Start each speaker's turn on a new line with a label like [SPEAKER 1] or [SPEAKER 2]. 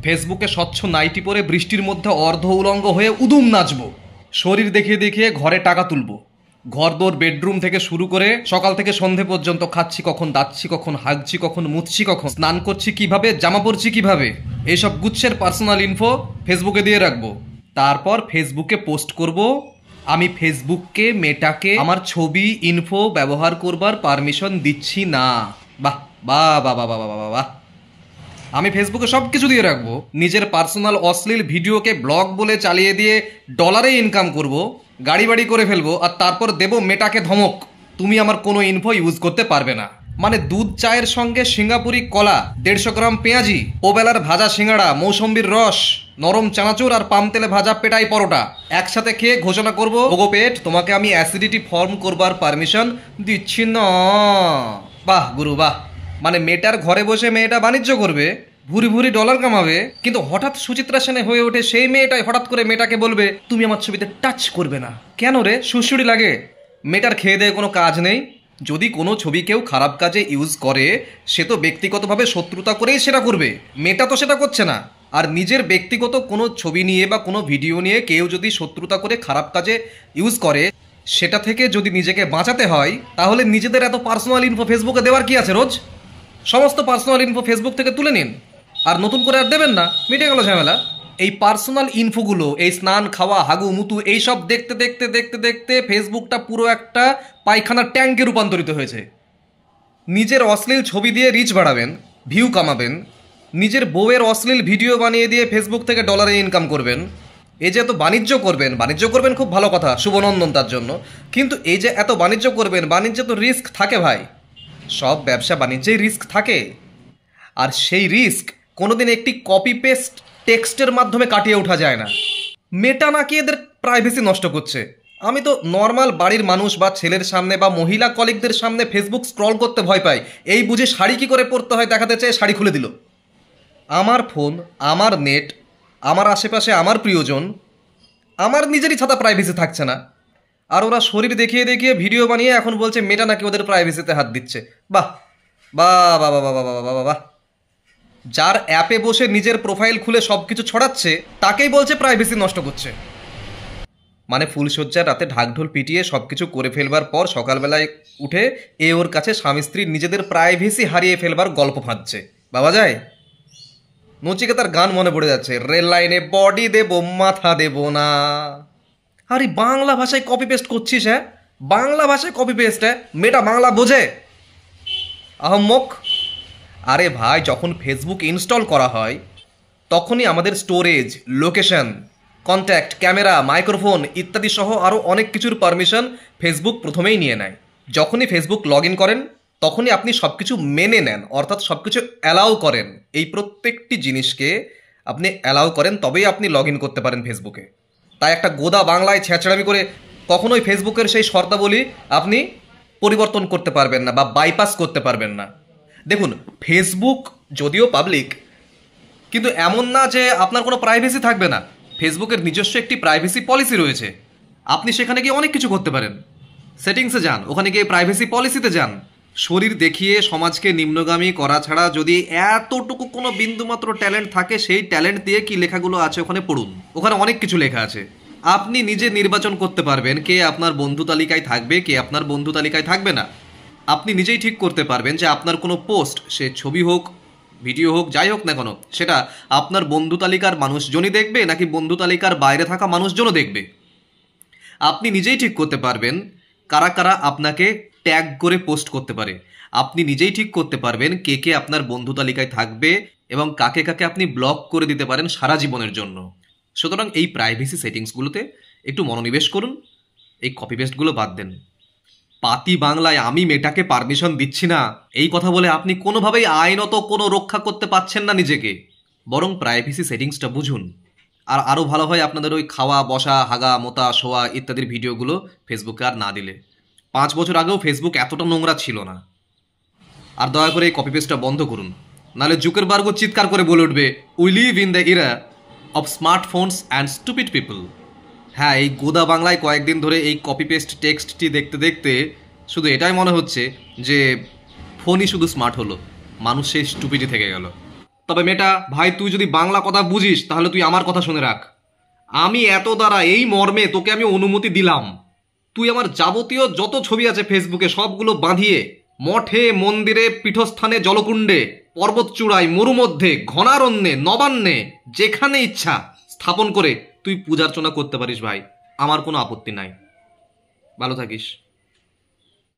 [SPEAKER 1] ফেসবুকে স্বচ্ছ নাইটি পরে বৃষ্টির মধ্যে অর্ধ উলঙ্গ হয়ে উদুম নাচবো, শরীর দেখিয়ে দেখিয়ে ঘরে টাকা তুলবো, ঘরদোর বেডরুম থেকে শুরু করে সকাল থেকে সন্ধে পর্যন্ত খাচ্ছি কখন, দাচ্ছি কখন, হাগছি কখন, মুছছি কখন, স্নান করছি কিভাবে, জামা পরছি কিভাবে, এইসব গুচ্ছের পার্সোনাল ইনফো ফেসবুকে দিয়ে রাখবো। তারপর ফেসবুকে পোস্ট করব, আমি ফেসবুককে মেটাকে আমার ছবি ইনফো ব্যবহার করবার পারমিশন দিচ্ছি না। বাহ বাহ বাহ বাহ বাহ বাহ বাহ। আমি ফেসবুকে সব কিছু দিয়ে রাখবো, নিজের পার্সোনাল অশ্লীল ভিডিওকে ব্লগ বলে চালিয়ে দিয়ে ডলারে ইনকাম করব, গাড়ি বাড়ি করে ফেলবো, আর তারপর দেবো মেটাকে ধমক, তুমি আমার কোনো ইনফো ইউজ করতে পারবে না। মানে দুধ চায়ের সঙ্গে সিঙ্গাপুরি কলা, 150 গ্রাম পেঁয়াজি, ওবেলার ভাজা সিঙ্গাড়া, মৌসম্বির রস, নরম চানাচুর আর পাম তেলে ভাজা পেটাই পরোটা একসাথে খেয়ে ঘোষণা করব, ওগো পেট, তোমাকে আমি অ্যাসিডিটি ফর্ম করবার পারমিশন দিচ্ছি না। বাহ গুরু বাহ। মানে মেয়েটার ঘরে বসে মেয়েটা বাণিজ্য করবে, ভুরি ভুরি ডলার কামাবে, কিন্তু হঠাৎ সুচিত্রা সেনে হয়ে ওঠে সেই মেয়েটাই হঠাৎ করে মেয়েটাকে বলবে তুমি আমার ছবিতে টাচ করবে না। কেন রে, সুড়সুড়ি লাগে? মেয়েটার খেয়ে দেয়ে কোনো কাজ নেই? যদি কোনো ছবি কেউ খারাপ কাজে ইউজ করে, সে তো ব্যক্তিগতভাবে শত্রুতা করেই সেটা করবে, মেয়েটা তো সেটা করছে না। আর নিজের ব্যক্তিগত কোনো ছবি নিয়ে বা কোনো ভিডিও নিয়ে কেউ যদি শত্রুতা করে খারাপ কাজে ইউজ করে, সেটা থেকে যদি নিজেকে বাঁচাতে হয়, তাহলে নিজেদের এত পার্সোনাল ইনফো ফেসবুকে দেওয়ার কি আছে? রোজ সমস্ত পার্সোনাল ইনফো ফেসবুক থেকে তুলে নিন, আর নতুন করে আর দেবেন না, মিটে গেল ঝামেলা। এই পার্সোনাল ইনফোগুলো, এই স্নান, খাওয়া, হাগু, মুতু, এইসব দেখতে দেখতে দেখতে দেখতে ফেসবুকটা পুরো একটা পায়খানার ট্যাঙ্কে রূপান্তরিত হয়েছে। নিজের অশ্লীল ছবি দিয়ে রিচ বাড়াবেন, ভিউ কামাবেন, নিজের বউয়ের অশ্লীল ভিডিও বানিয়ে দিয়ে ফেসবুক থেকে ডলারে ইনকাম করবেন। এই যে এত বাণিজ্য করবেন, বাণিজ্য করবেন খুব ভালো কথা, শুভনন্দন তার জন্য, কিন্তু এই যে এত বাণিজ্য করবেন, বাণিজ্যে তো রিস্ক থাকে ভাই, সব ব্যবসা বাণিজ্যেই রিস্ক থাকে। আর সেই রিস্ক কোনোদিন একটি কপি পেস্ট টেক্সটের মাধ্যমে কাটিয়ে ওঠা যায় না। মেটা নাকি এদের প্রাইভেসি নষ্ট করছে। আমি তো নর্মাল বাড়ির মানুষ বা ছেলের সামনে বা মহিলা কলিগদের সামনে ফেসবুক স্ক্রল করতে ভয় পাই, এই বুঝে শাড়ি কী করে পরতে হয় দেখাতে চেয়ে শাড়ি খুলে দিল। আমার ফোন, আমার নেট, আমার আশেপাশে আমার প্রিয়জন, আমার নিজেরই ছাতা প্রাইভেসি থাকছে না, আর ওরা শরীর দেখিয়ে দেখিয়ে ভিডিও বানিয়ে এখন বলছে মেটা নাকি ওদের প্রাইভেসিতে হাত দিচ্ছে। বাহ বাহ বাহ বাহ বাহ বাহ বাহ বাহ। যার অ্যাপে বসে নিজের প্রোফাইল খুলে সব কিছু ছড়াচ্ছে, তাকেই বলছে প্রাইভেসি নষ্ট করছে। মানে ফুলশয্যার রাতে ঢাকঢোল পিটিয়ে সব কিছু করে ফেলবার পর সকালবেলায় উঠে ওর কাছে স্বামী স্ত্রী নিজেদের প্রাইভেসি হারিয়ে ফেলবার গল্প ফাঁদছে। বাবা যায় নচিকেতার গান মনে পড়ে যাচ্ছে, রেল লাইনে বডি দেবো মাথা দেবো না। আরে বাংলা ভাষায় কপি পেস্ট করছিস? হ্যাঁ, বাংলা ভাষায় কপি পেস্ট? হ্যাঁ, মেয়েটা বাংলা বোঝে? আহম্মক। আরে ভাই, যখন ফেসবুক ইনস্টল করা হয় তখনই আমাদের storage, location, contact, camera, microphone ইত্যাদি সহ আরও অনেক কিছুর পারমিশন ফেসবুক প্রথমেই নিয়ে নেয়। যখনই ফেসবুক লগ ইন করেন তখনই আপনি সব কিছু মেনে নেন, অর্থাৎ সব কিছু অ্যালাউ করেন। এই প্রত্যেকটি জিনিসকে আপনি অ্যালাউ করেন, তবেই আপনি লগ ইন করতে পারেন ফেসবুকে। তাই একটা গোদা বাংলায় ছেঁচড়ামি করে কখনোই ফেসবুকের সেই শর্তাবলী আপনি পরিবর্তন করতে পারবেন না বা বাইপাস করতে পারবেন না। দেখুন, ফেসবুক যদিও পাবলিক, কিন্তু এমন না যে আপনার কোনো প্রাইভেসি থাকবে না। ফেসবুকের নিজস্ব একটি প্রাইভেসি পলিসি রয়েছে, আপনি সেখানে গিয়ে অনেক কিছু করতে পারেন। সেটিংসে যান, ওখানে গিয়ে প্রাইভেসি পলিসিতে যান। শরীর দেখিয়ে সমাজকে নিম্নগামী করা ছাড়া যদি এতটুকু কোনো বিন্দুমাত্র ট্যালেন্ট থাকে, সেই ট্যালেন্ট দিয়ে কি লেখাগুলো আছে ওখানে পড়ুন, ওখানে অনেক কিছু লেখা আছে। আপনি নিজে নির্বাচন করতে পারবেন কে আপনার বন্ধু তালিকায় থাকবে, কে আপনার বন্ধু তালিকায় থাকবে না। আপনি নিজেই ঠিক করতে পারবেন যে আপনার কোনো পোস্ট, সে ছবি হোক, ভিডিও হোক, যাই হোক না কেন, সেটা আপনার বন্ধু তালিকার মানুষজনই দেখবে নাকি বন্ধু তালিকার বাইরে থাকা মানুষজনও দেখবে। আপনি নিজেই ঠিক করতে পারবেন কারা কারা আপনাকে ট্যাগ করে পোস্ট করতে পারে। আপনি নিজেই ঠিক করতে পারবেন কে কে আপনার বন্ধু তালিকায় থাকবে এবং কাকে কাকে আপনি ব্লক করে দিতে পারেন সারা জীবনের জন্য। সুতরাং এই প্রাইভেসি সেটিংসগুলোতে একটু মনোনিবেশ করুন, এই কপি পেস্টগুলো বাদ দেন। পাতি বাংলায় আমি মেটাকে পারমিশন দিচ্ছি না এই কথা বলে আপনি কোনোভাবেই আইনত কোনো রক্ষা করতে পারছেন না নিজেকে, বরং প্রাইভেসি সেটিংসটা বুঝুন। আর আরও ভালো হয় আপনাদের ওই খাওয়া, বসা, হাগা, মোতা, শোয়া ইত্যাদির ভিডিওগুলো ফেসবুকে আর না দিলে। 5 বছর আগেও ফেসবুক এতটা নোংরা ছিল না। আর দয়া করে এই কপি পেস্টটা বন্ধ করুন, নাহলে জুকারবার্গও চিৎকার করে বলে উঠবে, we live in the era of smartphones and stupid people. হ্যাঁ, এই গোদা বাংলায় কয়েকদিন ধরে এই কপি পেস্ট টেক্সটটি দেখতে দেখতে শুধু এটাই মনে হচ্ছে যে ফোনই শুধু স্মার্ট হলো, মানুষ সেই স্টুপিডই থেকে গেল। তবে মেয়েটা ভাই, তুই যদি বাংলা কথা বুঝিস তাহলে তুই আমার কথা শুনে রাখ। আমি এত দ্বারা এই মর্মে তোকে আমি অনুমতি দিলাম, তুই আমার যাবতীয় যত ছবি আছে ফেসবুকে সবগুলো বাঁধিয়ে মঠে, মন্দিরে, পীঠস্থানে, জলকুণ্ডে, পর্বতচূড়ায়, মরুমধ্যে, ঘনারণ্যে, নবান্নে, যেখানে ইচ্ছা স্থাপন করে তুই পূজার্চনা করতে পারিস ভাই, আমার কোনো আপত্তি নাই। ভালো থাকিস।